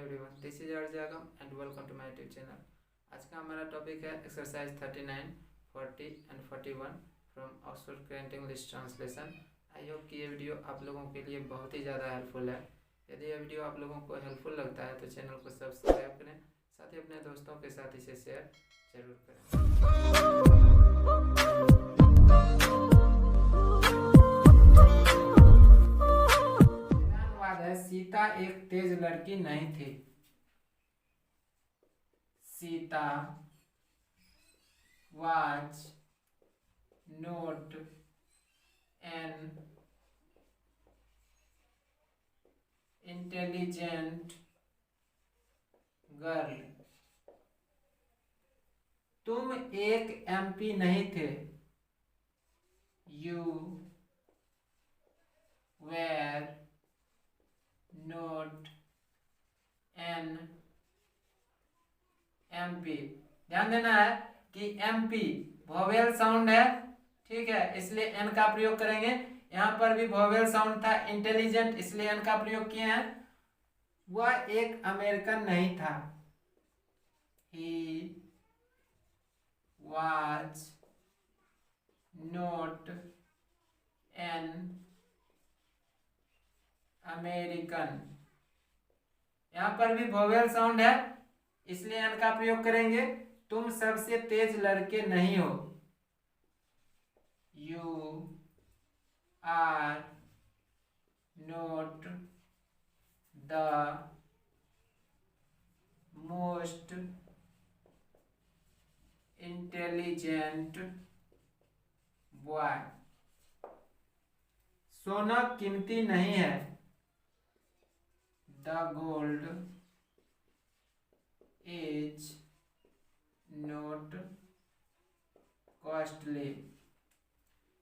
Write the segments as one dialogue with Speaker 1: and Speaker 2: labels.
Speaker 1: Everyone, this is RJ Agam and welcome to my YouTube channel. आज का हमारा topic है exercise 39, 40 and 41 from Oxford current English translation. I hope कि ये video आप लोगों के लिए बहुत ही ज़्यादा हेल्पफुल है। यदि यह वीडियो आप लोगों को हेल्पफुल लगता है तो चैनल को सब्सक्राइब करें, साथ ही अपने दोस्तों के साथ इसे शेयर जरूर करें। सीता एक तेज लड़की नहीं थी। Sita was not an intelligent girl. तुम एक एमपी नहीं थे। You were not an MP. ध्यान देना है कि एमपी वोवेल साउंड है, ठीक है, इसलिए एन का प्रयोग करेंगे। यहां पर भी वोवेल साउंड था, इंटेलिजेंट, इसलिए एन का प्रयोग किए हैं। वह एक अमेरिकन नहीं था। He was not an American। यहां पर भी वोवेल साउंड है, इसलिए एन का प्रयोग करेंगे। तुम सबसे तेज लड़के नहीं हो। You are not the most intelligent boy. सोना कीमती नहीं है। The gold is not costly.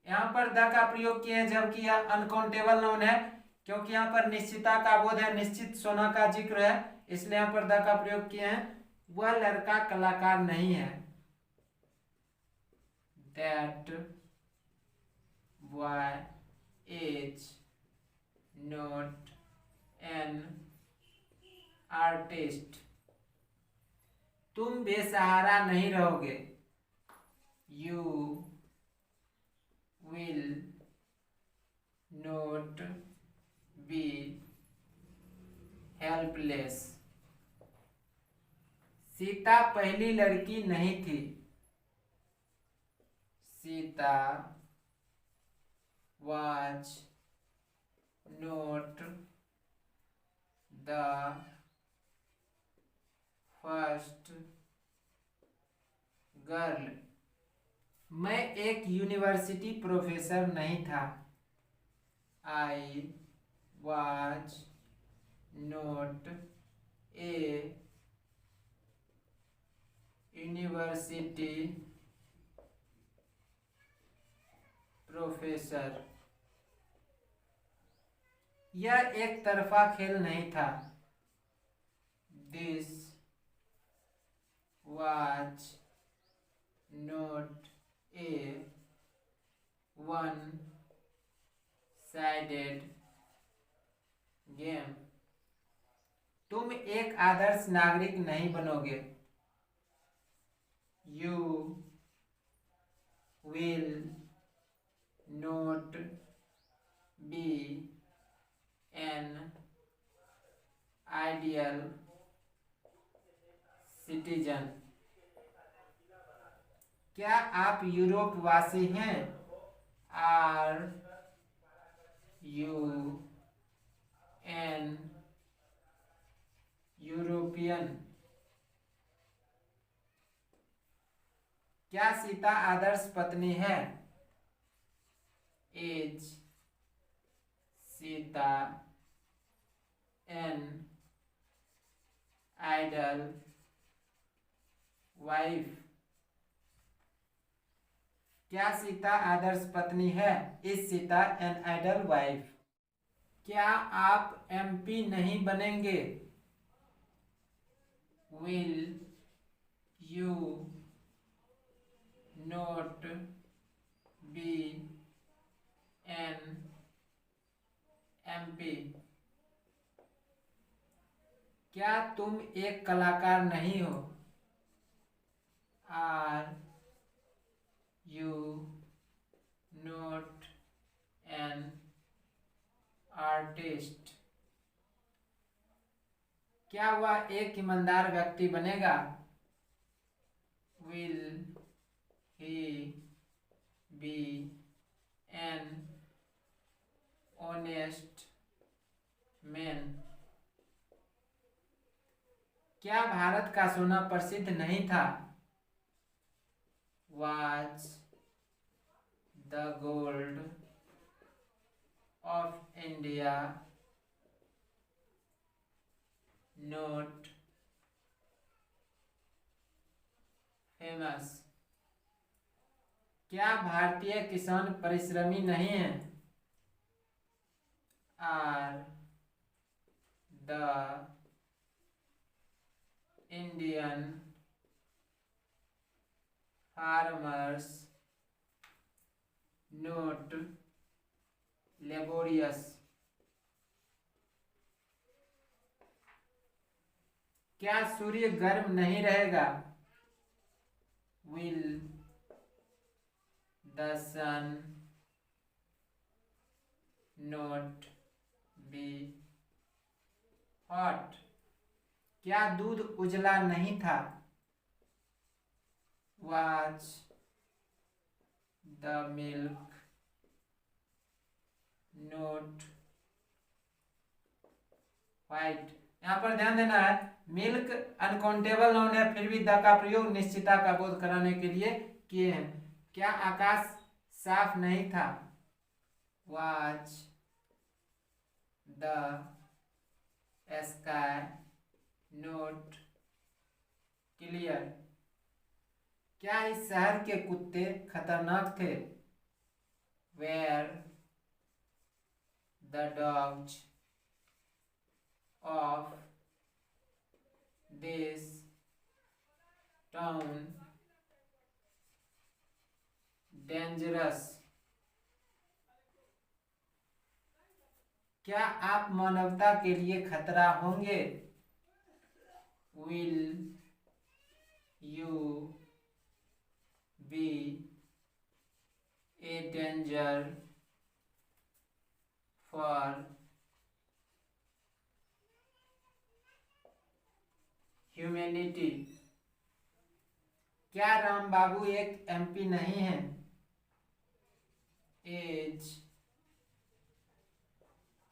Speaker 1: यहां पर द का प्रयोग किए हैं जबकि यह अनकाउंटेबल नाउन है, क्योंकि यहां पर निश्चितता का बोध है, निश्चित सोना का जिक्र है, इसलिए यहां पर द का प्रयोग किए हैं। वह लड़का कलाकार नहीं है। That boy is not an artist। तुम बेसहारा नहीं रहोगे। You will not be helpless। Sita पहली लड़की नहीं थी। Sita was not the first girl. मैं एक यूनिवर्सिटी प्रोफेसर नहीं था। I was not a university professor. यह एक तरफा खेल नहीं था। This was not a one sided game. तुम एक आदर्श नागरिक नहीं बनोगे। You will not be an ideal citizen. क्या आप यूरोप वासी हैं? Are you an European. क्या सीता आदर्श पत्नी है? Is Sita an ideal wife. क्या सीता आदर्श पत्नी है? Is Sita an ideal wife. क्या आप एमपी नहीं बनेंगे? Will you not be an MP. क्या तुम एक कलाकार नहीं हो? Are you not an artist? क्या वह एक ईमानदार व्यक्ति बनेगा? Will he be an honest man? क्या भारत का सोना प्रसिद्ध नहीं था? Was the gold of India not famous? क्या भारतीय किसान परिश्रमी नहीं हैं? Are the Indian farmers not laborious? क्या सूर्य गर्म नहीं रहेगा? Will the sun not be hot? क्या दूध उजला नहीं था? Was the milk not white? यहाँ पर ध्यान देना है, मिल्क अनकाउंटेबल नाउन है, फिर भी द का प्रयोग निश्चितता का बोध कराने के लिए किए हैं। क्या आकाश साफ नहीं था? Was the sky not clear? क्या इस शहर के कुत्ते खतरनाक थे? Were the dogs of this town dangerous? क्या आप मानवता के लिए खतरा होंगे? Will you be a danger for humanity? क्या राम बाबू एक एमपी नहीं है? Is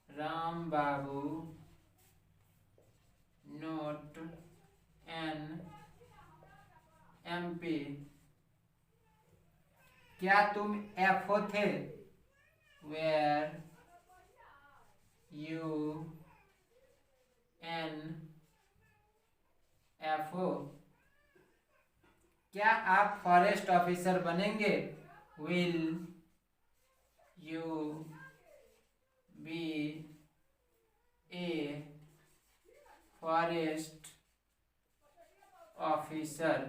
Speaker 1: Ram Babu not an MP? क्या तुम एफओ थे? Were you an FO? क्या आप फॉरेस्ट ऑफिसर बनेंगे? Will you be a forest officer?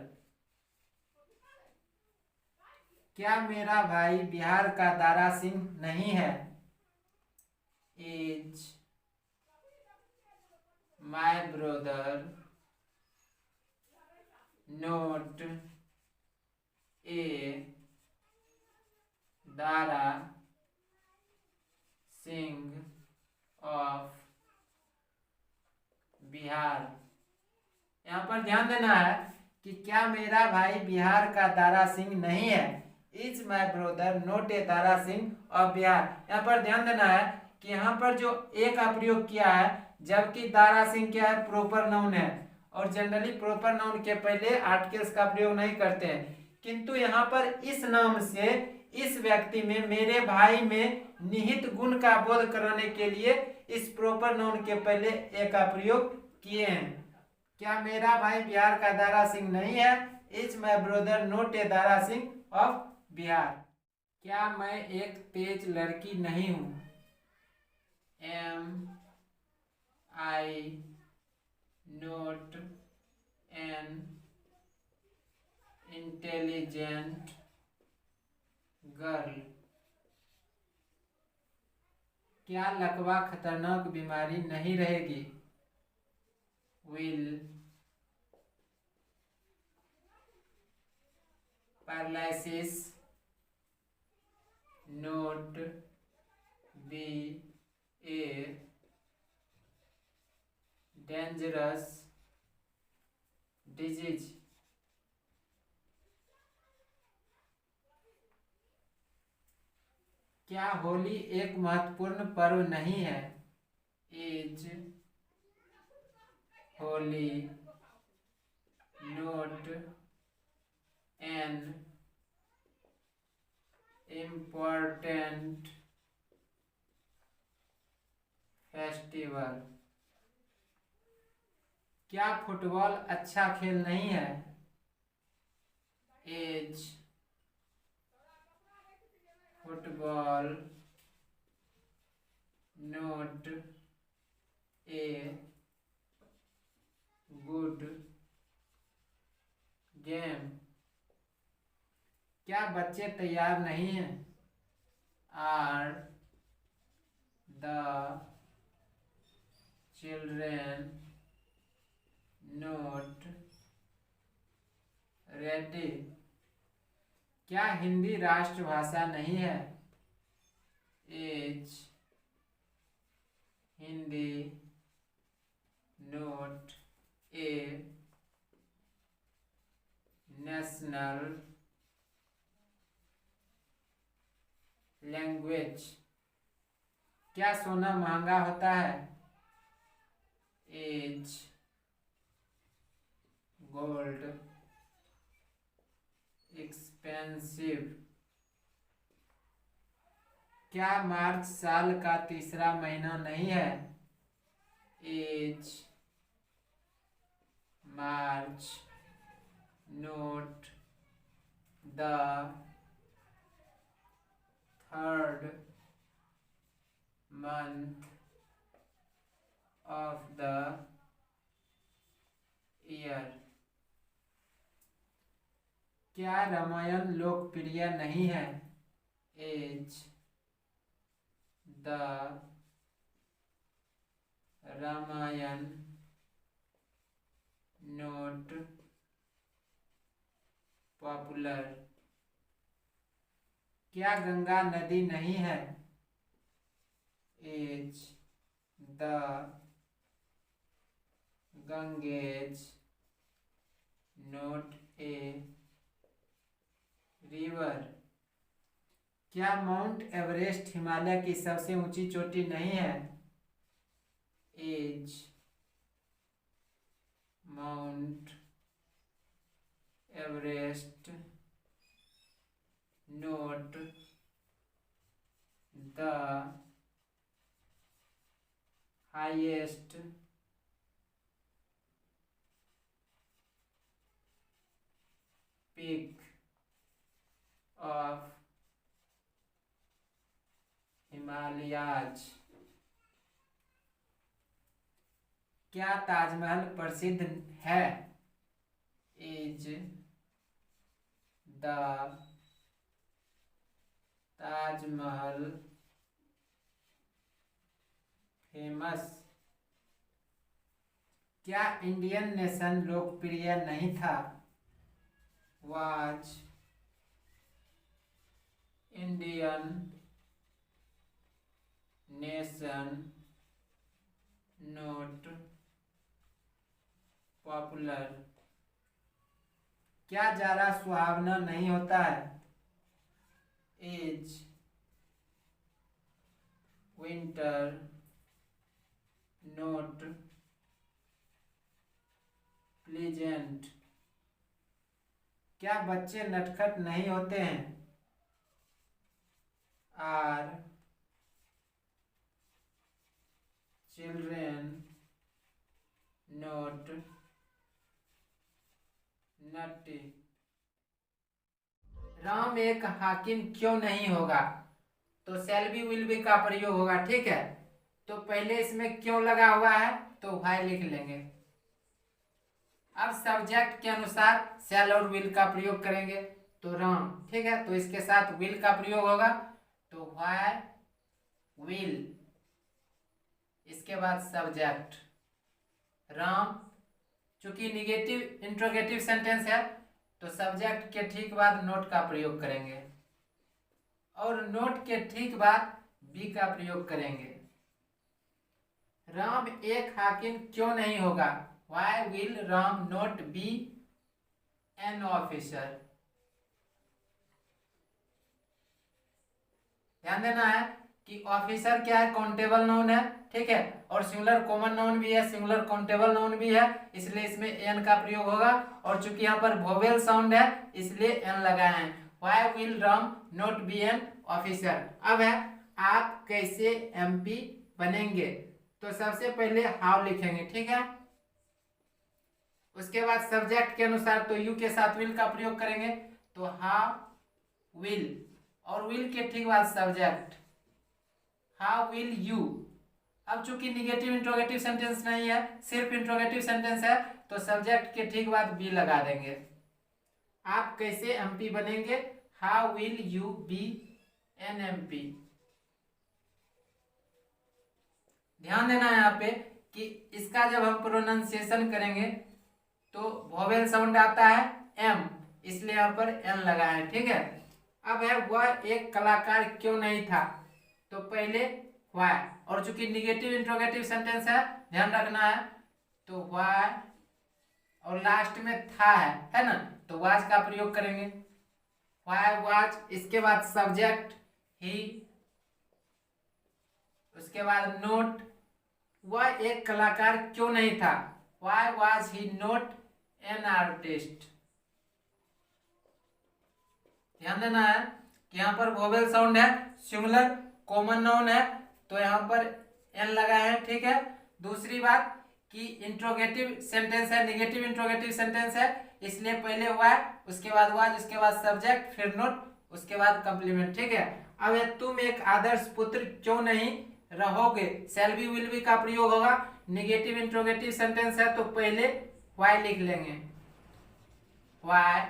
Speaker 1: क्या मेरा भाई बिहार का दारा सिंह नहीं है? Is my brother not a Dara Singh of Bihar? यहाँ पर ध्यान देना है कि क्या मेरा भाई बिहार का दारा सिंह नहीं है। Is my brother not a Dara Singh of Bihar. यहाँ पर ध्यान देना है कि यहाँ पर जो ए का प्रयोग किया है, जबकि दारा सिंह क्या है, प्रॉपर नाउन है, और जनरली प्रॉपर नाउन के पहले आर्टिकल्स का प्रयोग नहीं करते हैं, किंतु यहाँ पर इस नाम से इस व्यक्ति में, मेरे भाई में निहित गुण का बोध कराने के लिए इस प्रॉपर नाउन के पहले ए का प्रयोग किए हैं। क्या मेरा भाई बिहार का दारा सिंह नहीं है? Is my brother not a Dara Singh of Bihar. क्या मैं एक तेज लड़की नहीं हूं? Am I not an intelligent girl? क्या लकवा खतरनाक बीमारी नहीं रहेगी? will paralysis not be a dangerous disease? क्या होली एक महत्वपूर्ण पर्व नहीं है? Is Holi not an important festival? क्या फुटबॉल अच्छा खेल नहीं है? Is football not a good game? क्या बच्चे तैयार नहीं हैं? Are the children not ready? क्या हिंदी राष्ट्रभाषा नहीं है? Is Hindi not a national language? क्या सोना महंगा होता है? Is gold expensive? क्या मार्च साल का तीसरा महीना नहीं है? Is March not the third month of the year? क्या रामायण लोकप्रिय नहीं है? Is the Ramayana not popular? क्या गंगा नदी नहीं है? Is the Ganges not a river? क्या माउंट एवरेस्ट हिमालय की सबसे ऊंची चोटी नहीं है? Is Mount Everest not the highest peak of Himalayas? क्या ताजमहल प्रसिद्ध है? Is the Taj Mahal famous? क्या इंडियन नेशन लोकप्रिय नहीं था? Was Indian nation not popular? क्या जाड़ा सुहावना नहीं होता है? Is winter not pleasant? क्या बच्चे नटखट नहीं होते हैं? Are children not naughty? Ram एक हाकिम क्यों नहीं होगा? तो शैल बी विल बी का प्रयोग होगा, ठीक है। तो पहले इसमें क्यों लगा हुआ है तो वाई लिख लेंगे। अब सब्जेक्ट के अनुसार शैल और विल का प्रयोग करेंगे तो राम, ठीक है। तो इसके साथ विल का प्रयोग होगा तो वाई विल, इसके बाद सब्जेक्ट राम चूंकि निगेटिव इंट्रोगेटिव सेंटेंस है तो सब्जेक्ट के ठीक बाद नोट का प्रयोग करेंगे और नोट के ठीक बाद बी का प्रयोग करेंगे। राम एक हाकिम क्यों नहीं होगा? Why will Ram not be an officer? ध्यान देना है कि ऑफिसर क्या है? काउंटेबल नाउन है, ठीक है, और सिंगुलर कॉमन नाउन भी है, सिंगुलर काउंटेबल नाउन भी है, इसलिए इसमें एन का प्रयोग होगा। और चूंकि यहाँ पर वोवेल साउंड है इसलिए एन लगाए हैं। Why will Ram not be an officer? अब है आप कैसे एमपी बनेंगे, तो सबसे पहले हाउ लिखेंगे, ठीक है। उसके बाद सब्जेक्ट के अनुसार तो यू के साथ विल का प्रयोग करेंगे, तो हाउ विल, और विल के ठीक बाद सब्जेक्ट हाउ विल यू। अब चूंकि निगेटिव इंट्रोगेटिव सेंटेंस नहीं है, सिर्फ इंट्रोगेटिव सेंटेंस है, तो सब्जेक्ट के ठीक बाद बी लगा देंगे। आप कैसे एमपी बनेंगे? How will you be an MP. ध्यान देना है यहाँ पे कि इसका जब हम प्रोनाउंसिएशन करेंगे तो वोवेल साउंड आता है एम, इसलिए यहाँ पर एन लगा है, ठीक है। अब है वह एक कलाकार क्यों नहीं था, तो पहले व्हाई, और चूंकि निगेटिव इंट्रोगेटिव सेंटेंस है ध्यान रखना है, तो व्हाई और लास्ट में था है ना, तो वाज का प्रयोग करेंगे। व्हाई वाज, इसके बाद सब्जेक्ट ही, उसके बाद नोट, वह एक कलाकार क्यों नहीं था, why was he not an artist. ध्यान देना है कि यहाँ पर वोवेल साउंड है, सिंगुलर कॉमन नाउन है, तो यहाँ पर एन लगा है, ठीक है। दूसरी बात कि इंट्रोगेटिव सेंटेंस है, निगेटिव इंट्रोगेटिव सेंटेंस है, इसलिए पहले हुआ, उसके बाद वाज, उसके बाद सब्जेक्ट, फिर नोट, उसके बाद कंप्लीमेंट, ठीक है। अब है तुम एक आदर्श पुत्र क्यों नहीं रहोगे, शैल बी विल बी का प्रयोग होगा। निगेटिव इंट्रोगेटिव सेंटेंस है तो पहले वाई लिख लेंगे, वाई।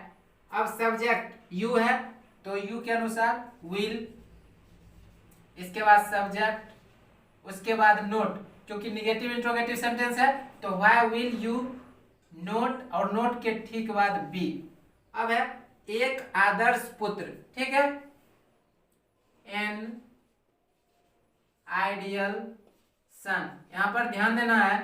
Speaker 1: अब सब्जेक्ट यू है तो यू के अनुसार विल, इसके बाद सब्जेक्ट, उसके बाद नोट, क्योंकि निगेटिव इंट्रोगेटिव सेंटेंस है तो व्हाई विल यू नोट, और नोट के ठीक बाद बी। अब है एक आदर्श पुत्र, ठीक है, एन आइडियल सन। यहां पर ध्यान देना है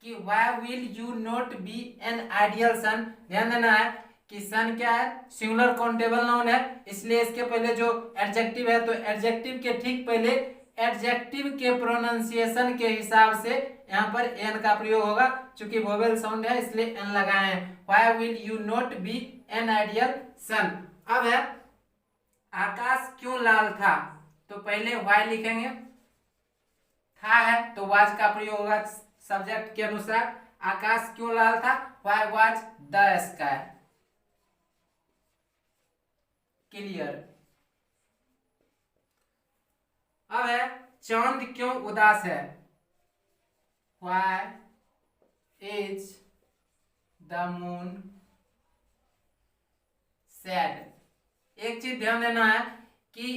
Speaker 1: कि why will you not be an ideal son. ध्यान देना है कि सन क्या है? सिंगुलर काउंटेबल नाउन है, इसलिए इसके पहले जो एडजेक्टिव है तो एडजेक्टिव के ठीक पहले एडजेक्टिव के प्रोनाउंसिएशन के हिसाब से यहाँ पर एन का प्रयोग होगा। चूंकि वोवेल साउंड है इसलिए एन लगाए हैं। Why will you not be an ideal son. अब है आकाश क्यों लाल था, तो पहले व्हाई लिखेंगे, था है तो वाज का प्रयोग होगा सब्जेक्ट के अनुसार। आकाश क्यों लाल था, why was the sky. Clear. अब है चांद क्यों उदास है, why is the moon sad. एक चीज ध्यान देना है कि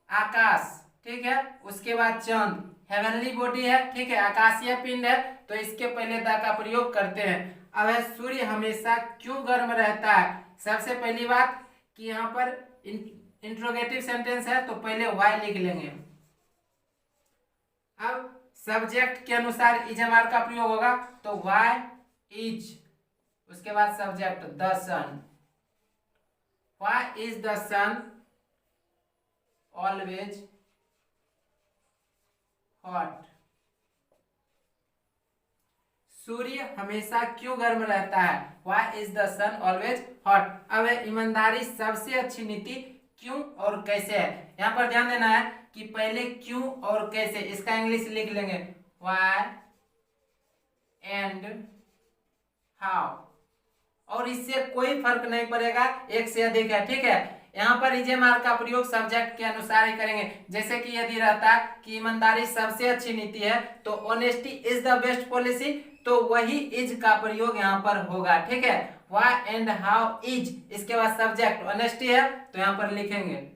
Speaker 1: आकाश, ठीक है, उसके बाद चांद हेवनली बॉडी है, ठीक है, आकाशीय पिंड है, तो इसके पहले द का प्रयोग करते हैं। अब है सूर्य हमेशा क्यों गर्म रहता है। सबसे पहली बात कि यहाँ पर इंट्रोगेटिव सेंटेंस है तो पहले व्हाई लिख लेंगे। अब सब्जेक्ट के अनुसार इज एम आर का प्रयोग होगा तो व्हाई इज, उसके बाद subject the sun. Why is the sun always hot. सूर्य हमेशा क्यों गर्म रहता है, why is the sun always hot. अब ईमानदारी सबसे अच्छी नीति क्यों और कैसे है। यहाँ पर ध्यान देना है कि पहले क्यों और कैसे, इसका इंग्लिश लिख लेंगे, व्हाई एंड हाउ, और इससे कोई फर्क नहीं पड़ेगा, एक से अधिक है, ठीक है। यहाँ पर इजेमार का प्रयोग सब्जेक्ट के अनुसार ही करेंगे। जैसे कि यदि रहता कि ईमानदारी सबसे अच्छी नीति है तो honesty is the best policy, तो वही इज का प्रयोग यहाँ पर होगा, ठीक है। व्हाई एंड हाउ इज, इसके बाद सब्जेक्ट ऑनेस्टी है तो यहाँ पर लिखेंगे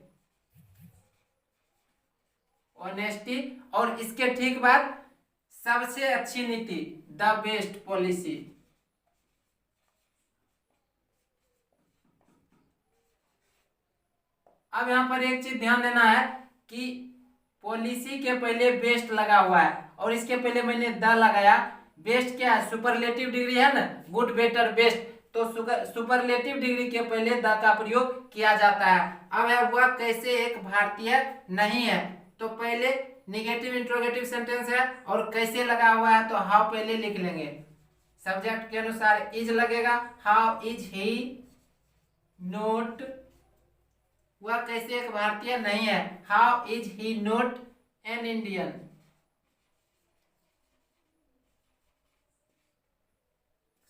Speaker 1: ऑनेस्टी, और इसके ठीक बाद सबसे अच्छी नीति द बेस्ट पॉलिसी। अब यहाँ पर एक चीज ध्यान देना है कि पॉलिसी के पहले बेस्ट लगा हुआ है और इसके पहले मैंने द लगाया। बेस्ट क्या है? सुपरलेटिव डिग्री है ना, गुड बेटर बेस्ट। तो सुपरलेटिव डिग्री के पहले द का प्रयोग किया जाता है। अब है वह कैसे एक भारतीय नहीं है, तो पहले निगेटिव इंट्रोगेटिव सेंटेंस है और कैसे लगा हुआ है तो हाउ पहले लिख लेंगे। सब्जेक्ट के अनुसार इज लगेगा, हाउ इज ही नोट, वह कैसे एक भारतीय नहीं है, how is he note an Indian.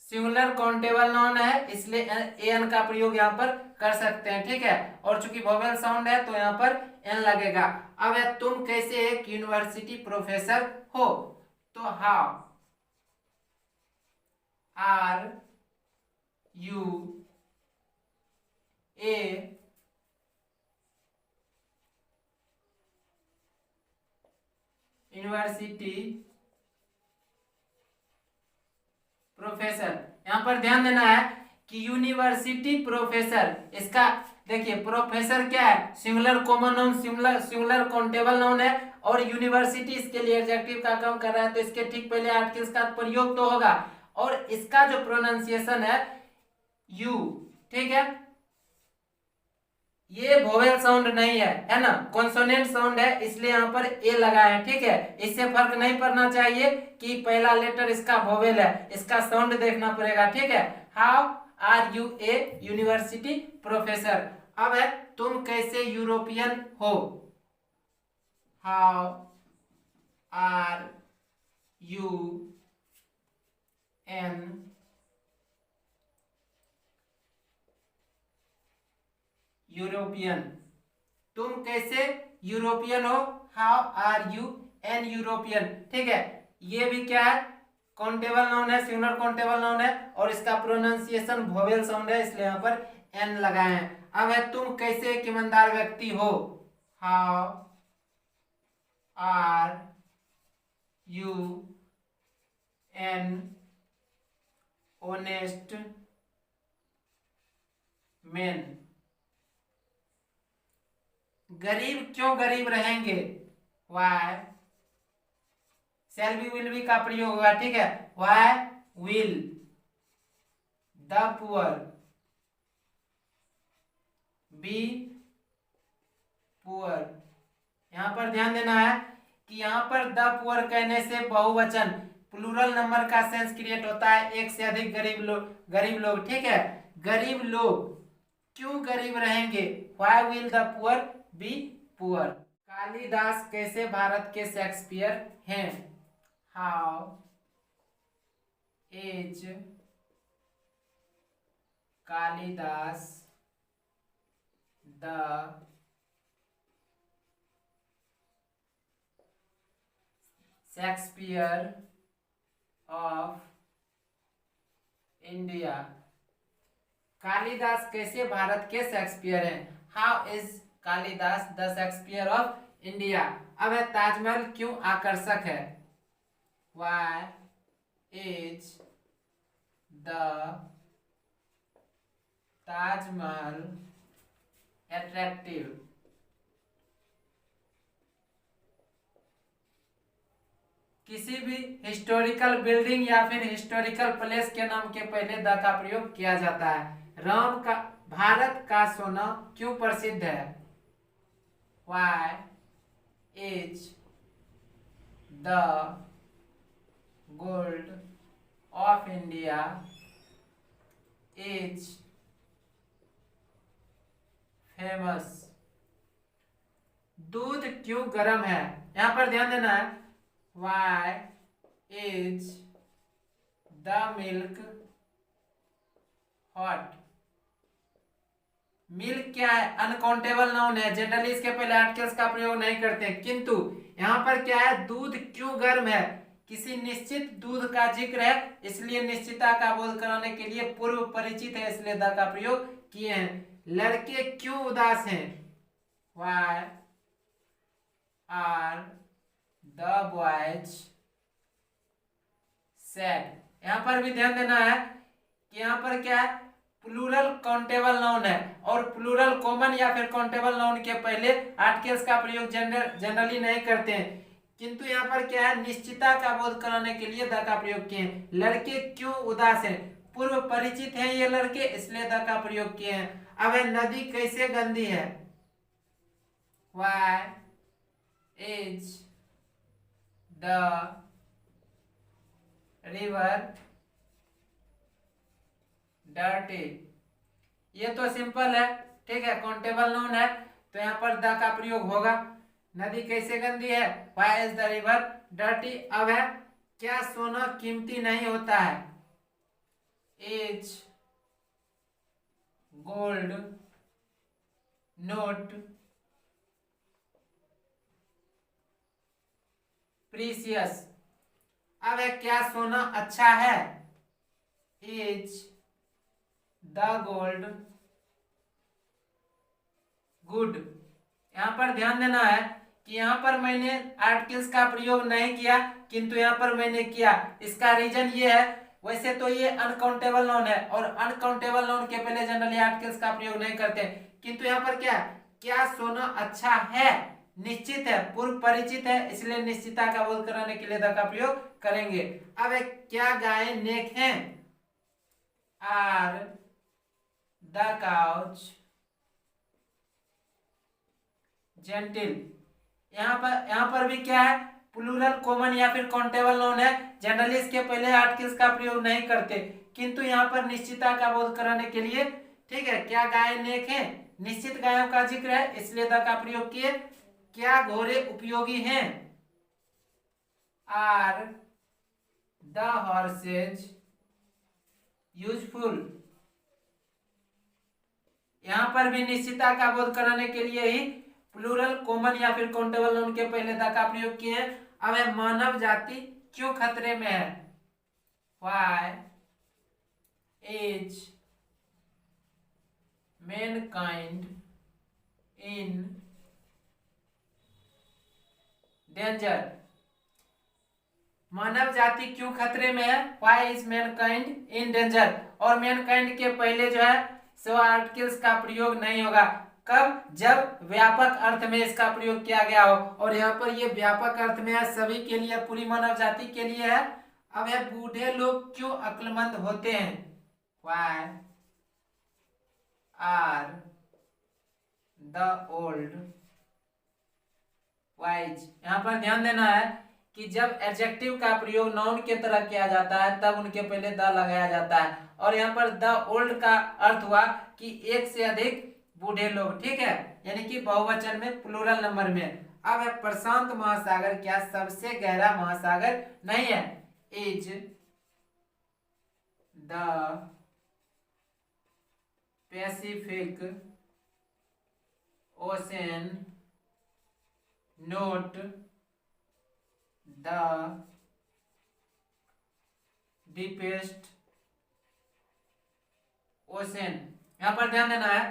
Speaker 1: Singular countable noun है इसलिए एन का प्रयोग यहाँ पर कर सकते हैं, ठीक है। और चूंकि वोवेल साउंड है तो यहाँ पर एन लगेगा। अब है तुम कैसे एक यूनिवर्सिटी प्रोफेसर हो, तो how are you a university professor. यहां पर ध्यान देना है कि यूनिवर्सिटी प्रोफेसर, इसका देखिए प्रोफेसर क्या है? Singular common noun, singular countable noun है और यूनिवर्सिटी इसके लिए एडजेक्टिव का काम कर रहा है, तो इसके ठीक पहले आर्टिकल्स का प्रयोग तो होगा। और इसका जो प्रोनाउंसिएशन है यू, ठीक है, ये वोवेल साउंड नहीं है ना, कॉन्सोनेंट साउंड है, इसलिए यहाँ पर ए लगा है, ठीक है। इससे फर्क नहीं पड़ना चाहिए कि पहला लेटर इसका वोवेल है, इसका साउंड देखना पड़ेगा, ठीक है। How are you a university professor. अब है तुम कैसे यूरोपियन हो, how are you an European. तुम कैसे यूरोपियन हो, how are you an European, ठीक है। ये भी क्या है? काउंटेबल नाउन है, सिंगुलर काउंटेबल नाउन है और इसका प्रोनाउंसिएशन वोवेल साउंड है, इसलिए यहाँ पर एन लगाए हैं। अब है तुम कैसे एक ईमानदार व्यक्ति हो, how are you an honest man. गरीब क्यों गरीब रहेंगे, why shall be will be का प्रयोग होगा, ठीक है। Why will the poor be poor. यहां पर ध्यान देना है कि यहां पर द पुअर कहने से बहुवचन प्लूरल नंबर का सेंस क्रिएट होता है, एक से अधिक गरीब लोग, ठीक है। गरीब लोग क्यों गरीब रहेंगे, why will the poor be poor. Kalidas कैसे भारत के शेक्सपियर हैं, how is Kalidas the Shakespeare of India. Kalidas कैसे भारत के शेक्सपियर हैं, how is Kalidas the Shakespeare of India. अब है ताजमहल क्यों आकर्षक है, why is the Taj Mahal attractive. किसी भी हिस्टोरिकल बिल्डिंग या फिर हिस्टोरिकल प्लेस के नाम के पहले द का प्रयोग किया जाता है। राम का भारत का सोना क्यों प्रसिद्ध है, why is the gold of India is famous. दूध क्यों गर्म है, यहां पर ध्यान देना है, why is the milk hot. Milk क्या है, अनकाउंटेबल नाउन है, जनरली इसके पहले आर्टिकल्स का प्रयोग नहीं करते, किंतु यहां पर क्या है, दूध क्यों गर्म है, किसी निश्चित दूध का जिक्र है, इसलिए निश्चितता का बोध कराने के लिए पूर्व परिचित है, इसलिए द का प्रयोग किए हैं। लड़के क्यों उदास हैं, why are the boys sad. यहां पर भी ध्यान देना है कि यहां पर क्या है, प्लूरल काउंटेबल नाउन है और प्लूरल कॉमन या फिर काउंटेबल नाउन के पहले आर्टिकल्स का प्रयोग जनरली नहीं करते हैं, किंतु यहाँ पर क्या है, निश्चितता का बोध कराने के लिए द का प्रयोग किए हैं। लड़के क्यों उदास हैं, पूर्व परिचित हैं ये लड़के, इसलिए द का प्रयोग किए हैं। अब नदी कैसे गंदी है, Why is the river dirty? ये तो सिंपल है, ठीक है, काउंटेबल नाउन है तो यहाँ पर द का प्रयोग होगा। नदी कैसे गंदी है, Why is the river dirty? अब है, क्या सोना कीमती नहीं होता है, Is gold not प्रीसियस? अब है, क्या सोना अच्छा है, इज द गोल्ड गुड? यहाँ पर ध्यान देना है कि यहाँ पर मैंने आर्टिकल्स का प्रयोग नहीं किया, किंतु यहाँ पर मैंने किया। इसका रीजन ये है, वैसे तो ये अनकाउंटेबल नाउन है और अनकाउंटेबल नाउन के पहले जनरली आर्टिकल्स का प्रयोग नहीं करते, किंतु यहाँ पर क्या सोना अच्छा है, निश्चित है, पूर्व परिचित है, इसलिए निश्चितता का बोध कराने के लिए द का प्रयोग करेंगे। अब क्या गाय नेक हैं, आर द काउच जेंटिल? यहाँ पर भी क्या है, प्लूरल कॉमन या फिर काउंटेबल नाउन है, जनरली इसके पहले आर्टिकल्स का प्रयोग नहीं करते, किंतु यहाँ पर निश्चितता का बोध कराने के लिए, ठीक है, क्या गाय नेक है, निश्चित गायों का जिक्र है, इसलिए द का प्रयोग किए। क्या घोड़े उपयोगी हैं, आर द हॉर्सेज यूजफुल? यहां पर भी निश्चितता का बोध कराने के लिए ही प्लूरल कॉमन या फिर काउंटेबल नाउन के पहले द का प्रयोग किए हैं। अब है, मानव जाति क्यों खतरे में है, Why is mankind in danger? मानव जाति क्यों खतरे में है, Why is mankind in danger? और mankind के पहले जो है सो आर्टिकल्स का प्रयोग नहीं होगा, कब, जब व्यापक अर्थ में इसका प्रयोग किया गया हो, और यहाँ पर ये व्यापक अर्थ में है, सभी के लिए, पूरी मानव जाति के लिए है। अब है, बूढ़े लोग क्यों अक्लमंद होते हैं, Why are the old wise? यहाँ पर ध्यान देना है कि जब एडजेक्टिव का प्रयोग नाउन के तरह किया जाता है तब उनके पहले द लगाया जाता है, और यहाँ पर द ओल्ड का अर्थ हुआ कि एक से अधिक बूढ़े लोग, ठीक है, यानी कि बहुवचन में, प्लूरल नंबर में। अब है, प्रशांत महासागर क्या सबसे गहरा महासागर नहीं है, is the Pacific ocean note the deepest ocean? यहाँ पर ध्यान देना है,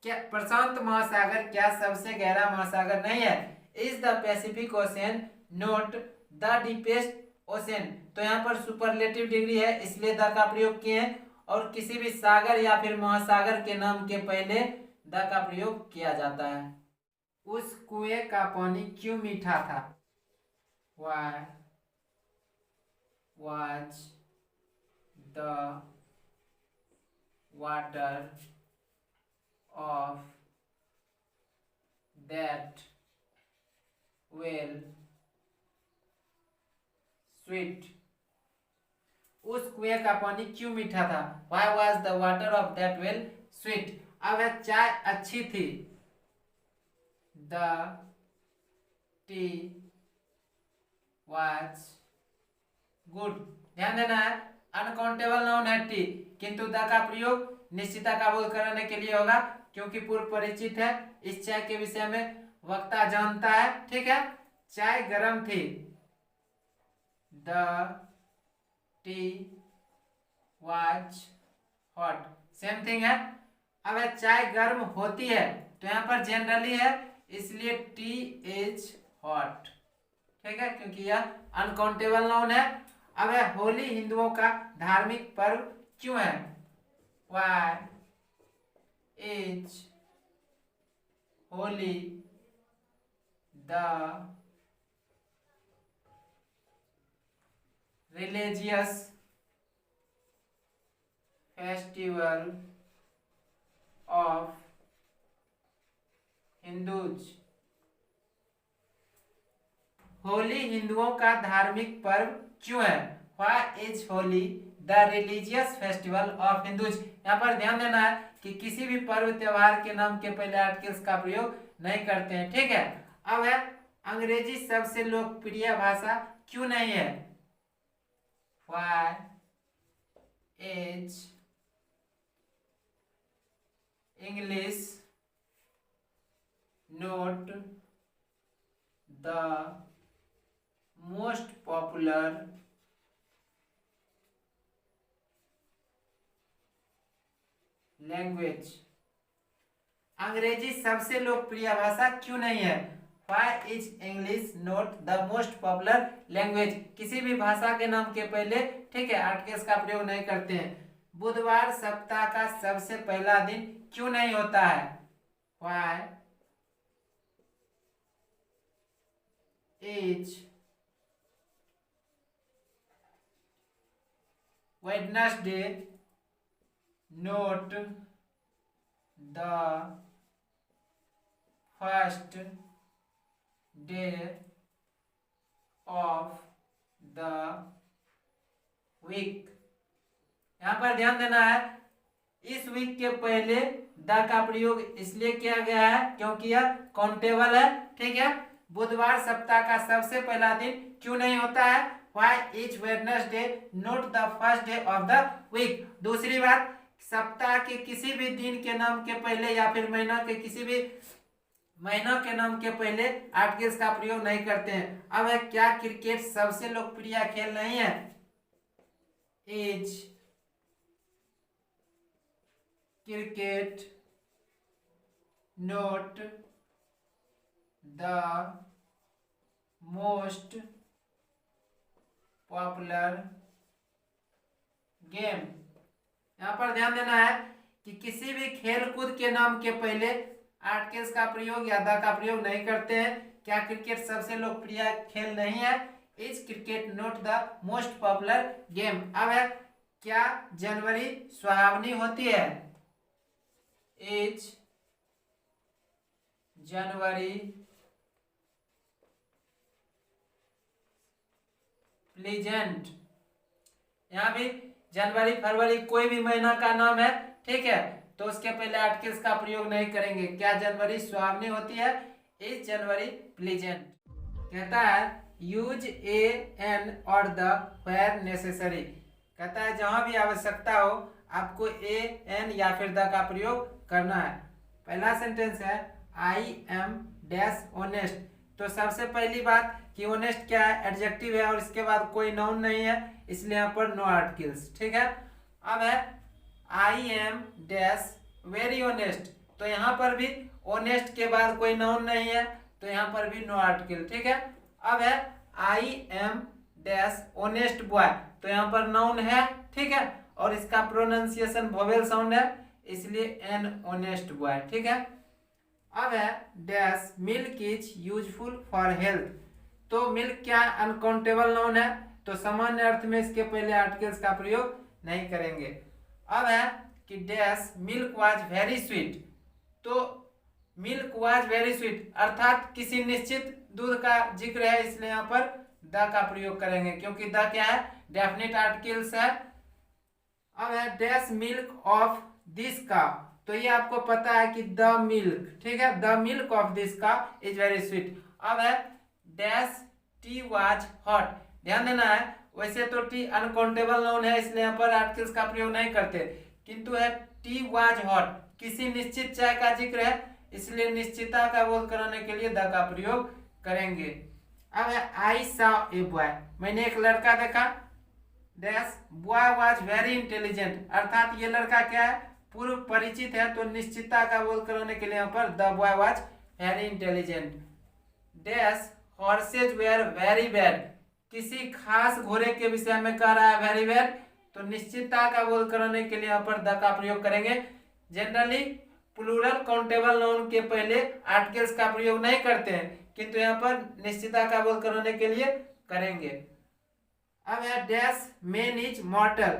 Speaker 1: क्या प्रशांत महासागर क्या सबसे गहरा महासागर नहीं है, is the Pacific ocean note the deepest ocean? तो यहाँ पर सुपरलेटिव डिग्री है, इसलिए द का प्रयोग किए हैं, और किसी भी सागर या फिर महासागर के नाम के पहले द का प्रयोग किया जाता है। उस कुएं का पानी क्यों मीठा था, Why was the water of that well sweet? उस कुएं का पानी क्यों मीठा था, Why was the water of that well sweet? अब है, चाय अच्छी थी, The tea was good? ध्यान देना है, अनकाउंटेबल नाउन है टी, किंतु द का प्रयोग निश्चितता का बोध कराने के लिए होगा, क्योंकि पूर्व परिचित है, इस चाय के विषय में वक्ता जानता है, ठीक है। चाय गर्म थी, the tea was hot, same thing है। अब चाय गर्म होती है तो यहाँ पर जनरली है, इसलिए टी इज हॉट, ठीक है, क्योंकि यह अनकाउंटेबल नाउन है। अब होली हिंदुओं का धार्मिक पर्व क्यों है, Why is holy, the religious festival of Hindus। Holi हिंदुओं का धार्मिक पर्व क्यों है? Why is Holi the religious festival of Hindus. यहाँ पर ध्यान देना है कि किसी भी पर्व त्योहार के नाम के पहले आर्टिकल्स का प्रयोग नहीं करते हैं, ठीक है। अब है अंग्रेजी सबसे लोकप्रिय भाषा क्यों नहीं है? Why is English note the most popular language. अंग्रेजी सबसे लोकप्रिय भाषा क्यों नहीं है? Why is English not the most popular language. किसी भी भाषा के नाम के पहले, ठीक है, आर्टिकल्स का प्रयोग नहीं करते हैं। बुधवार सप्ताह का सबसे पहला दिन क्यों नहीं होता है? Why is Wednesday not the first day of the week. यहां पर ध्यान देना है, इस वीक के पहले द का प्रयोग इसलिए किया गया है क्योंकि यह काउंटेबल है, ठीक है। बुधवार सप्ताह का सबसे पहला दिन क्यों नहीं होता है? Why is Wednesday not the first day of the week? दूसरी बात, सप्ताह के किसी भी दिन के नाम के पहले या फिर महीना के किसी भी महीना के नाम के पहले आर्टिकल्स का प्रयोग नहीं करते हैं। अब है क्या क्रिकेट सबसे लोकप्रिय खेल नहीं है? Is cricket not the most popular game. यहाँ पर ध्यान देना है कि किसी भी खेल कूद के नाम के पहले आर्टिकल्स का प्रयोग या द का प्रयोग नहीं करते हैं। क्या क्रिकेट सबसे लोकप्रिय खेल नहीं है? Is cricket not the most popular game. अब है क्या जनवरी सुहावनी होती है? Is January pleasant. यहाँ भी जनवरी फरवरी कोई भी महीना का नाम है, ठीक है, तो उसके पहले आर्टिकल्स का प्रयोग नहीं करेंगे। क्या जनवरी सुहावनी होती है? Is January pleasant. कहता है यूज ए एन और द वेयर नेसेसरी। कहता है जहां भी आवश्यकता हो आपको ए एन या फिर द का प्रयोग करना है। पहला सेंटेंस है आई एम डैश ऑनेस्ट। तो सबसे पहली बात कि ऑनेस्ट क्या है? एडजेक्टिव है और इसके बाद कोई नाउन नहीं है, इसलिए यहाँ पर नो आर्टिकल्स, ठीक है। अब है I M dash very honest. तो यहाँ पर भी ऑनेस्ट के बाद कोई नाउन नहीं है, तो यहाँ पर भी नो आर्टिकल, ठीक है। अब है I M dash honest boy. तो यहाँ पर नाउन है, ठीक है, और इसका प्रोनाउंसिएशन वोवेल साउंड है, इसलिए एन ऑनेस्ट बॉय, ठीक है। अब है dash milk is useful for health. तो मिल्क क्या अनकाउंटेबल नाउन है, तो सामान्य अर्थ में इसके पहले आर्टिकल्स का प्रयोग नहीं करेंगे। अब है कि dash milk was very sweet. तो मिल्क वाज वेरी स्वीट अर्थात किसी निश्चित दूध का जिक्र है, इसलिए यहाँ पर द का प्रयोग करेंगे क्योंकि द क्या है? डेफिनेट आर्टिकल्स है। अब है डैश मिल्क ऑफ दिस का। तो ये आपको पता है कि द मिल्क, ठीक है, द मिल्क ऑफ दिस का इज वेरी स्वीट। अब है डैश टी वाज हॉट। ध्यान देना है, वैसे तो टी अनकाउंटेबल नाउन है, इसलिए यहाँ पर आर्टिकल्स का प्रयोग नहीं करते, किंतु है टी वाज हॉट, किसी निश्चित चाय का जिक्र है, इसलिए निश्चितता का बोध कराने के लिए द का प्रयोग करेंगे। अब है आई सॉ ए बॉय। मैंने एक लड़का देखा, dash boy was very intelligent अर्थात ये लड़का क्या है? पूर्व परिचित है, तो निश्चितता का बोध कराने के लिए यहाँ पर the boy was very intelligent. Dash horses were very bad. किसी खास घोड़े के विषय में कह रहा है वेरी बैड, तो निश्चितता का बोध कराने के लिए यहाँ पर द का प्रयोग करेंगे। जनरली प्लूरल काउंटेबल नाउन के पहले आर्टिकल्स का प्रयोग नहीं करते हैं, किंतु यहाँ पर निश्चितता का बोध कराने के लिए करेंगे। अब है डैश मेन इज मॉर्टल।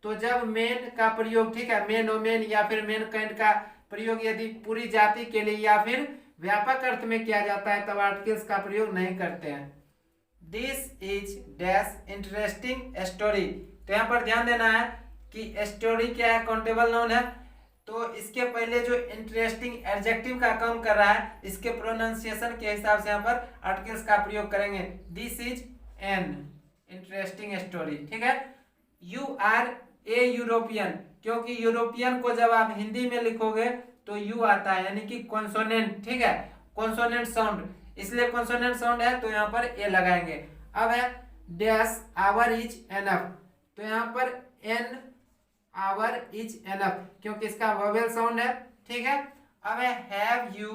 Speaker 1: तो जब मेन का प्रयोग, ठीक है, मेन ओमेन या फिर मेन काइंड का प्रयोग यदि पूरी जाति के लिए या फिर व्यापक अर्थ में किया जाता है तब आर्टिकल्स का प्रयोग नहीं करते हैं। This is dash interesting story. तो यहाँ पर ध्यान देना है कि स्टोरी क्या है, काउंटेबल नाउन है, तो इसके पहले जो इंटरेस्टिंग एडजेक्टिव का काम कर रहा है इसके प्रोनाउंसिएशन के हिसाब से यहाँ पर आर्टिकल्स का प्रयोग करेंगे। This is an interesting story, ठीक है। यू आर ए यूरोपियन, क्योंकि यूरोपियन को जब आप हिंदी में लिखोगे तो यू आता है, यानी कि कॉन्सोनेंट, ठीक है, कॉन्सोनेंट साउंड, इसलिए कॉन्सोनेंट साउंड है तो यहाँ पर ए लगाएंगे। अब है डैश आवर इज एनफ। तो यहाँ पर एन आवर इज एनफ, क्योंकि इसका वोवेल साउंड है, ठीक है। अब है have you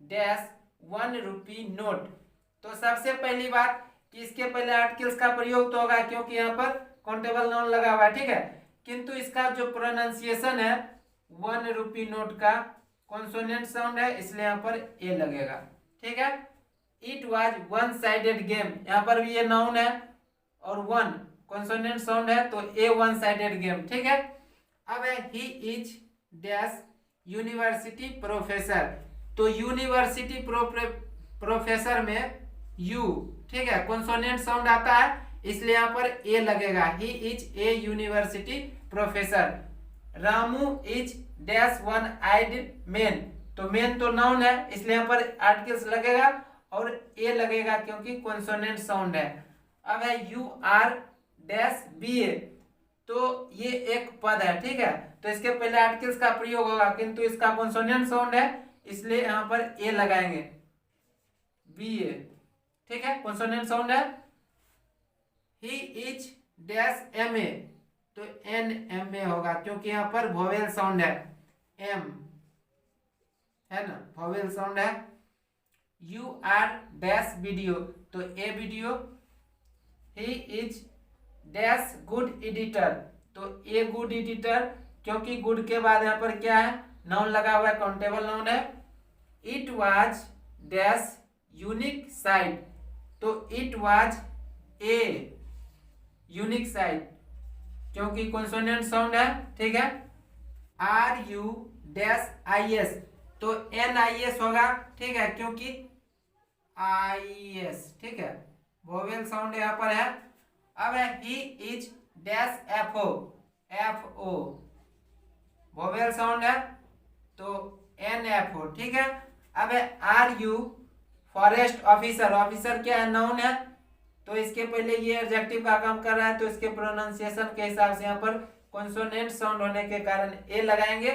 Speaker 1: dash 1 rupee note. तो सबसे पहली बात कि इसके पहले आर्टिकल्स का प्रयोग तो होगा क्योंकि यहाँ पर काउंटेबल नाउन लगा हुआ है, ठीक है, किंतु इसका जो प्रोनाउंसिएशन है 1 रुपी नोट का कॉन्सोनेंट साउंड है, इसलिए यहाँ पर ए लगेगा, ठीक है। It was one sided game, यहाँ पर भी ये नाउन है और 1 कॉन्सोनेंट साउंड है तो ए वन साइडेड गेम, ठीक है। अब है he is dash university professor. तो यूनिवर्सिटी प्रोफेसर में यू, ठीक है, कॉन्सोनेंट साउंड आता है, इसलिए यहाँ पर ए लगेगा। He is a university professor. Ramu is dash one eyed man. तो मैन तो नाउन है, इसलिए यहाँ पर आर्टिकल्स लगेगा और ए लगेगा क्योंकि कॉन्सोनेंट साउंड है। अब है यू आर डैश बी ए। तो ये एक पद है, ठीक है, तो इसके पहले आर्टिकल्स का प्रयोग होगा किंतु इसका कॉन्सोनेंट साउंड है, इसलिए यहाँ पर ए लगाएंगे, बी ए, ठीक है, कॉन्सोनेंट साउंड है। He is dash M A. तो एन एम ए होगा क्योंकि यहाँ पर वोवेल साउंड है, एम है ना, वोवेल साउंड है। You are dash video. तो a video. He is dash good editor. तो ए गुड एडिटर, क्योंकि गुड के बाद यहाँ पर क्या है, नाउन लगा हुआ है, काउंटेबल नाउन है। It was dash unique site. तो it was a unique site, क्योंकि कॉन्सोनेंट साउंड है, ठीक है। Are you dash I S. तो एन आई एस होगा, ठीक है, क्योंकि आई एस, ठीक है, वोवेल साउंड यहाँ पर है। अब है he is dash F O. F O vowel sound है तो एन एफ ओ, ठीक है। अब है are you forest officer. Officer क्या है, नाउन है, तो इसके पहले ये एडजेक्टिव का काम कर रहा है तो इसके प्रोनाउंसिएशन के हिसाब से यहाँ पर कॉन्सोनेंट साउंड होने के कारण ए लगाएंगे।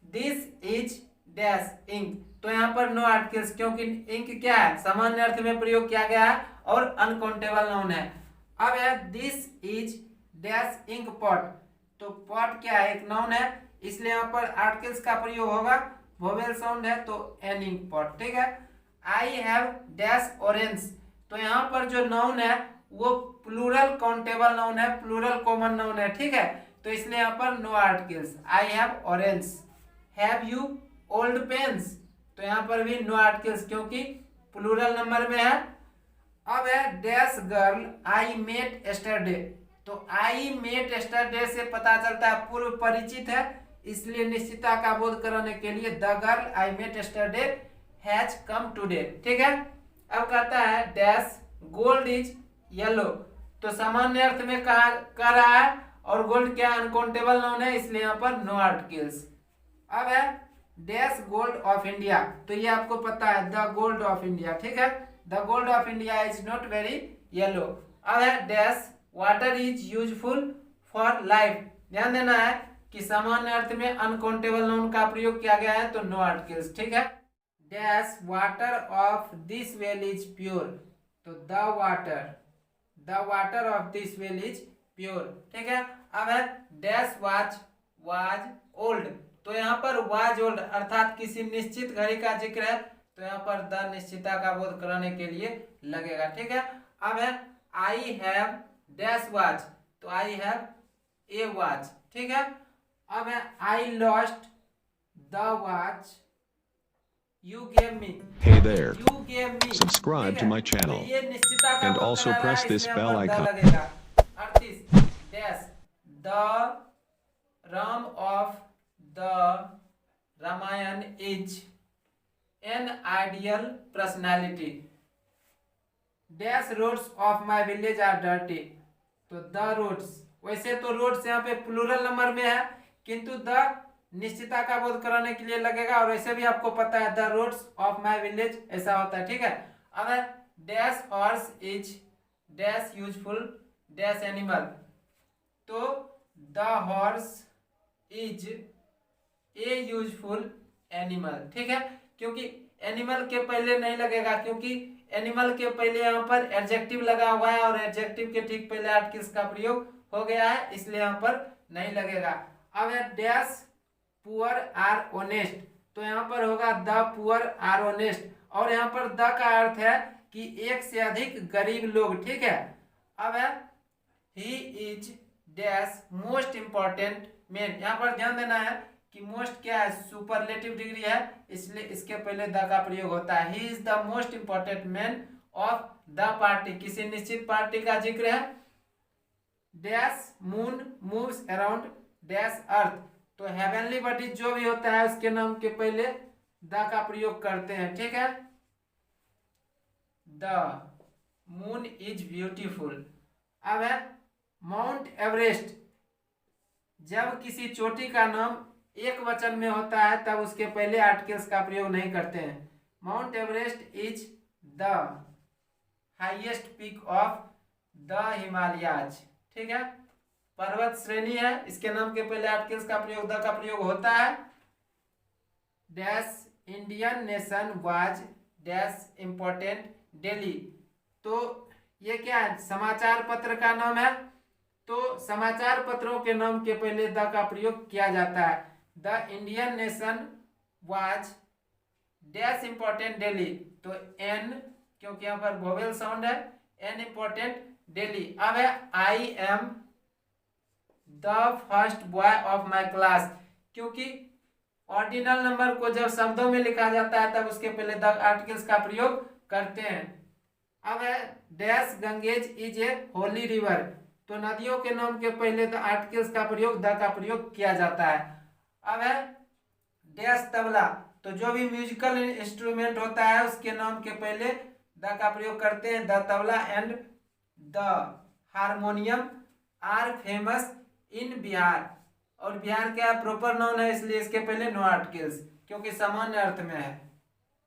Speaker 1: This is dash ink. तो यहाँ पर नो आर्टिकल्स, क्योंकि इंक क्या है, सामान्य अर्थ में प्रयोग किया गया है और अनकाउंटेबल नाउन है। अब है this is dash ink pot. तो पॉट क्या है, एक नाउन है, इसलिए यहाँ पर आर्टिकल्स का प्रयोग होगा, वोवेल साउंड है तो एन इंक पॉट, ठीक है। I have dash orange. तो यहाँ पर जो नाउन है वो प्लूरल काउंटेबल नाउन है, प्लूरल कॉमन नाउन है, ठीक है, तो इसलिए यहाँ पर no articles. I have orange. Have you old pens. तो यहाँ पर भी नो आर्टिकल्स क्योंकि प्लूरल नंबर में है। अब है dash girl I met yesterday. तो आई मेट एस्टरडे से पता चलता है पूर्व परिचित है, इसलिए निश्चितता का बोध कराने के लिए the girl I met yesterday has come today, ठीक है। अब कहता है डैश गोल्ड इज येलो। तो सामान्य अर्थ में कह रहा है और गोल्ड क्या अनकाउंटेबल नाउन है, इसलिए यहाँ पर नो आर्टिकल्स। अब है डैश गोल्ड ऑफ इंडिया। तो ये आपको पता है, द गोल्ड ऑफ इंडिया, ठीक है, the gold of India is not very yellow. अब है dash water is useful for life. ध्यान देना है कि सामान्य अर्थ में अनकाउंटेबल नाउन का प्रयोग किया गया है तो नो आर्टिकल्स, ठीक है। Dash water of this well is pure. तो the water of this well is pure, ठीक है। अब है डैश वाज ओल्ड। तो यहाँ पर वाज ओल्ड अर्थात किसी निश्चित घड़ी का जिक्र है तो यहाँ पर द निश्चितता का बोध कराने के लिए लगेगा, ठीक है। अब है आई हैव डैश वॉच। तो आई हैव ए वॉच, ठीक है। अब है I lost the watch you gave me.
Speaker 2: Hey there.
Speaker 1: You gave me,
Speaker 2: Subscribe to my channel.
Speaker 1: तो ये निश्चिता का
Speaker 2: And
Speaker 1: बोध
Speaker 2: also
Speaker 1: करा रहा
Speaker 2: press
Speaker 1: है,
Speaker 2: this
Speaker 1: इसलिए
Speaker 2: bell
Speaker 1: यहाँ पर द
Speaker 2: icon.
Speaker 1: लगेगा। 38 dash the Ram of the Ramayana is an ideal personality. Dash roads of my village are dirty. तो द रोड्स, वैसे तो रोड्स यहाँ पे प्लूरल नंबर में है, किंतु द निश्चिता का बोध कराने के लिए लगेगा, और वैसे भी आपको पता है the roads of my village ऐसा होता है, ठीक है। अब है dash horse is dash useful dash animal. तो the horse is a useful animal, ठीक है, क्योंकि एनिमल के पहले नहीं लगेगा, क्योंकि एनिमल के पहले यहाँ पर एडजेक्टिव लगा हुआ है और एडजेक्टिव के ठीक पहले आर्टिकल्स का प्रयोग हो गया है, इसलिए यहाँ पर नहीं लगेगा। अब है डैश पुअर आर ऑनेस्ट। तो यहाँ पर होगा द पुअर आर ऑनेस्ट, और यहाँ पर द का अर्थ है कि एक से अधिक गरीब लोग, ठीक है। अब है he is dash most important man. यहाँ पर ध्यान देना है कि मोस्ट क्या है, सुपरलेटिव डिग्री है, इसलिए इसके पहले द का प्रयोग होता है। He is the most important man of the party, किसी निश्चित पार्टी का जिक्र है। Dash moon moves around dash earth. तो हेवनली बॉडी जो भी होता है उसके नाम के पहले द का प्रयोग करते हैं, ठीक है। The moon is beautiful. अब है माउंट एवरेस्ट। जब किसी चोटी का नाम एक वचन में होता है तब उसके पहले आर्टिकल्स का प्रयोग नहीं करते हैं। Mount Everest is the highest peak of the Himalayas, ठीक है, पर्वत श्रेणी है, इसके नाम के पहले आर्टिकल्स का प्रयोग द का प्रयोग होता है। Dash Indian nation was dash important daily. तो ये क्या है, समाचार पत्र का नाम है, तो समाचार पत्रों के नाम के पहले द का प्रयोग किया जाता है। The Indian nation was dash important daily. तो एन, क्योंकि यहाँ पर वोवेल साउंड है, एन इंपॉर्टेंट डेली। अब है I am the first boy of my class, क्योंकि ऑर्डिनल नंबर को जब शब्दों में लिखा जाता है तब उसके पहले द आर्टिकल्स का प्रयोग करते हैं। अब है dash Ganges is a Holi river. तो नदियों के नाम के पहले द आर्टिकल्स का प्रयोग द का प्रयोग किया जाता है। अब है डैश तबला। तो जो भी म्यूजिकल इंस्ट्रूमेंट होता है उसके नाम के पहले द का प्रयोग करते हैं। The tabla and the harmonium are famous in Bihar. और बिहार क्या प्रॉपर नाउन है, इसलिए इसके पहले नो आर्टिकल्स, क्योंकि सामान्य अर्थ में है।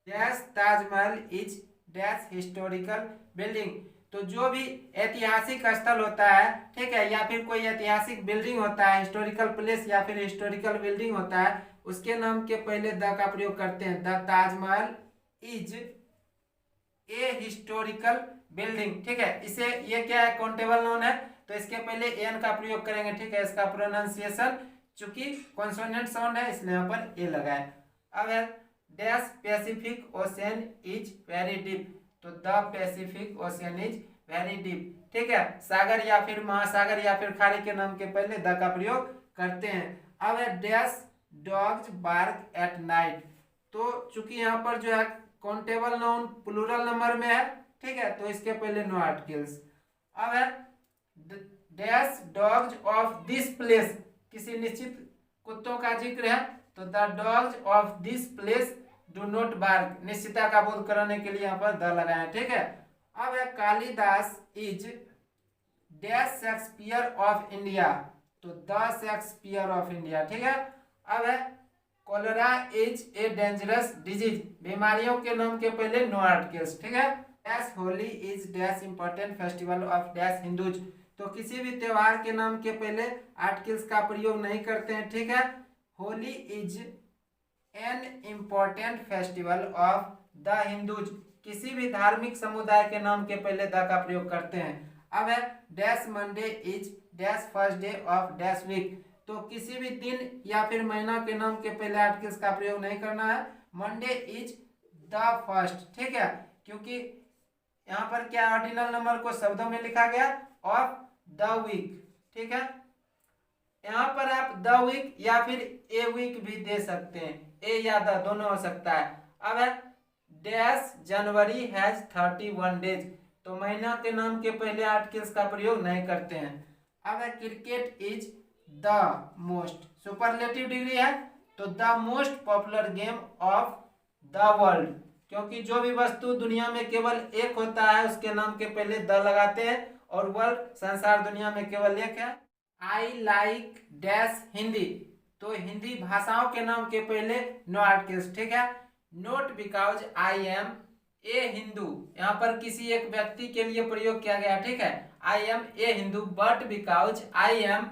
Speaker 1: Dash Taj Mahal is dash historical building. तो जो भी ऐतिहासिक स्थल होता है, ठीक है, या फिर कोई ऐतिहासिक बिल्डिंग होता है, हिस्टोरिकल प्लेस या फिर हिस्टोरिकल बिल्डिंग होता है, उसके नाम के पहले द का प्रयोग करते हैं। The Taj Mahal is a historical building, ठीक है। इसे ये क्या है, काउंटेबल नाउन है, तो इसके पहले एन का प्रयोग करेंगे, ठीक है। इसका प्रोनाउंसिएशन चूंकि कॉन्सोनेंट साउंड है इसलिए यहाँ पर ए लगा है। अब है dash Pacific Ocean is very deep. तो the Pacific Ocean is very deep, ठीक है। सागर या फिर महासागर या फिर खाड़ी के नाम के पहले द का प्रयोग करते हैं। अब है dash dogs bark at night. तो चूंकि यहाँ पर जो है काउंटेबल नाउन प्लूरल नंबर में है, ठीक है, तो इसके पहले नो आर्टिकल्स। अब है dash dogs of this place. किसी निश्चित कुत्तों का जिक्र है, तो the dogs of this place do not bark. निश्चिता का बोध कराने के लिए यहाँ पर द लगाए, ठीक है। अब है Kalidas is dash Shakespeare of India. तो द शेक्सपियर ऑफ इंडिया, ठीक है। अब है cholera is a dangerous disease. बीमारियों के नाम के पहले नो आर्टिकल्स, ठीक है। Dash Holi is dash important festival of dash Hindus. तो किसी भी त्योहार के नाम के पहले आर्टिकल्स का प्रयोग नहीं करते हैं, ठीक है। Holi is an important festival of the Hindus. किसी भी धार्मिक समुदाय के नाम के पहले द का प्रयोग करते हैं। अब है dash Monday is dash first day of dash week. तो किसी भी दिन या फिर महीना के नाम के पहले आर्टिकल्स का प्रयोग नहीं करना है। मंडे इज द फर्स्ट, ठीक है, क्योंकि यहाँ पर क्या ऑर्डिनल नंबर को शब्दों में लिखा गया ऑफ द वीक, ठीक है। यहाँ पर आप द वीक या फिर ए वीक भी दे सकते हैं, ए या द दोनों हो सकता है। अब है डैश जनवरी हैज 31 डेज, तो महीना के नाम के पहले आर्टिकल्स का प्रयोग नहीं करते हैं। अब है cricket is the most, superlative degree है तो the most popular game of the world, क्योंकि जो भी वस्तु दुनिया में केवल एक होता है उसके नाम के पहले द लगाते हैं, और वर्ल्ड संसार दुनिया में केवल एक है। आई लाइक डैश हिंदी, तो हिंदी भाषाओं के नाम के पहले नो आर्टिकल्स, ठीक है। Note because I am a Hindu, यहाँ पर किसी एक व्यक्ति के लिए प्रयोग किया गया, ठीक है। I am a Hindu but because I am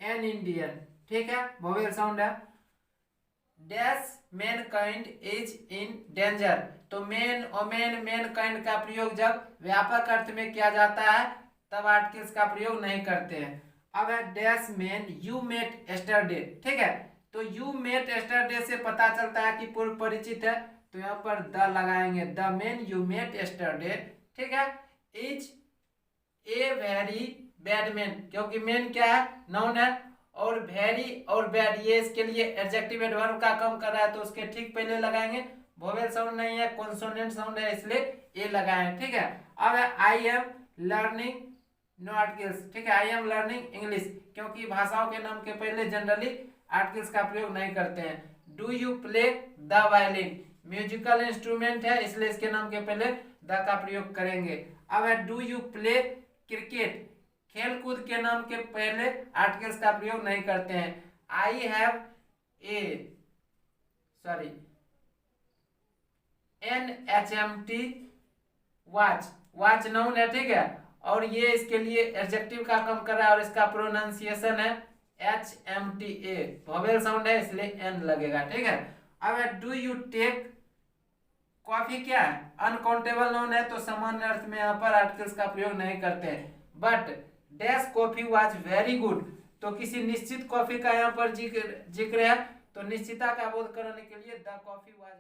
Speaker 1: an Indian, ठीक है, वोवेल साउंड है। Dash mankind is in danger, तो मैन ओमेन मैनकाइंड का प्रयोग जब व्यापक अर्थ में किया जाता है तब आर्टिकल्स का प्रयोग नहीं करते हैं। अब है dash man you met yesterday, ठीक है, तो यू मेट एस्टरडे से पता चलता है कि पूर्व परिचित है, तो यहाँ पर द लगाएंगे, the man you met yesterday, ठीक है। Is a very bad man, क्योंकि मैन क्या है, नाउन है, और वेरी और बैड ये इसके लिए एडजेक्टिव एडवर्ब का काम कर रहा है, तो उसके ठीक पहले लगाएंगे। वोवेल साउंड नहीं है, कॉन्सोनेंट साउंड है, इसलिए ए लगाएं, ठीक है। अब है I am learning no articles, ठीक है, आई एम लर्निंग इंग्लिश, क्योंकि भाषाओं के नाम के पहले जनरली आर्टिकल्स का प्रयोग नहीं करते हैं। Do you play the violin, musical instrument है इसलिए इसके नाम के पहले द का प्रयोग करेंगे। अब है डू यू प्ले क्रिकेट, खेल कूद के नाम के पहले आर्टिकल्स का प्रयोग नहीं करते हैं। I have NHMT watch, watch noun है, ठीक है, और ये इसके लिए एडजेक्टिव का काम कर रहा है और इसका प्रोनाउंसिएशन है HMTA, वोवेल साउंड है इसलिए एन लगेगा, ठीक है। अब है डू यू टेक कॉफी, क्या है, अनकाउंटेबल नाउन है तो सामान्य अर्थ में यहाँ पर आर्टिकल्स का प्रयोग नहीं करते हैं। But dash coffee was very good, तो किसी निश्चित कॉफी का यहाँ पर जिक्र है, तो निश्चितता का बोध कराने के लिए द कॉफी वाज